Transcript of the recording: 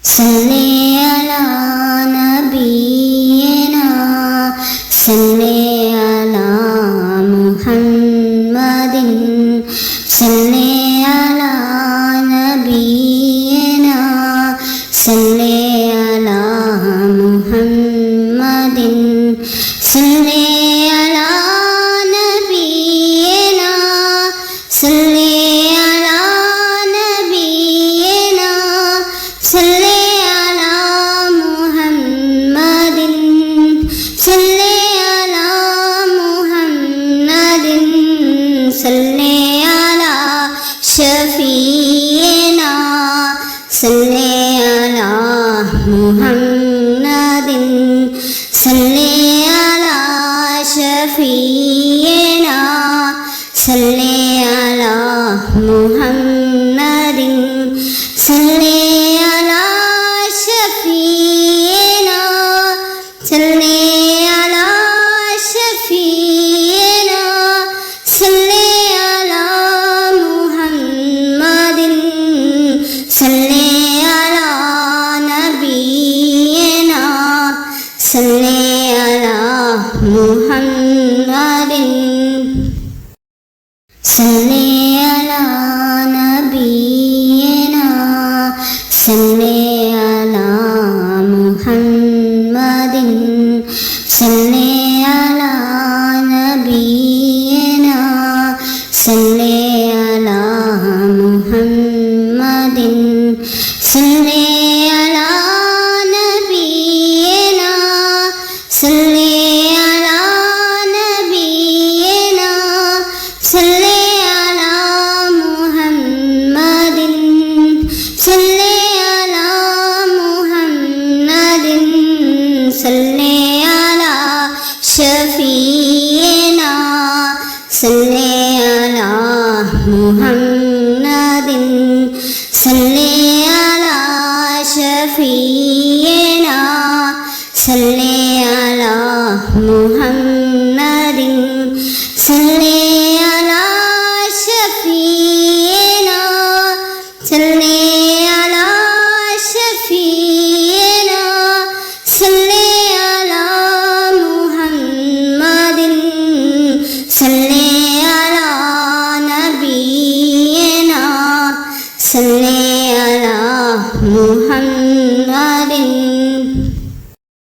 സല്ലി അലാ നബിയിനാ സല്ലി അലാ മുഹമ്മദിൻ സല്ലി അലാ നബിയിനാ സല്ലി അലാ മുഹമ്മദിൻ സല്ലി അലാ നബിയിനാ സല്ലി അലാ നബിയിനാ സല്ലി അലാ മുഹമ്മദിൻ സല്ലി അലാ മുഹമ്മദിൻ സല്ലി അലാ ഷഫീനാ സല്ലി അലാ മുഹമ്മദിൻ സല്ലി അലാ ഷഫീനാ സല്ലി അലാ മുഹമ്മദിൻ സല്ലി അലാ ഷഫീനാ സല്ലി അലാ ഷഫീനാ സല്ലി അലാ മുഹമ്മദിൻ സല്ലി അലാ നബിയിനാ സല്ലി അലാ മുഹമ്മദിൻ സല്ലി അലാ നബിയിനാ സല്ലി അലാ മുഹമ്മദിൻ സല്ലി അലാ നബിയിനാ സല്ലി അലാ മുഹമ്മദിൻ സല്ലി അലാ നബിയിനാ സല്ലി അലാ നബിയിനാ സല്ലി അലാ മുഹമ്മദിൻ സല്ലി അലാ മുഹമ്മദിൻ സല്ലി അലാ ഷഫീനാ സല്ലി അലാ മുഹമ്മദിൻ സല്ലി അലാ ഷഫീനാ സല്ലി അലാ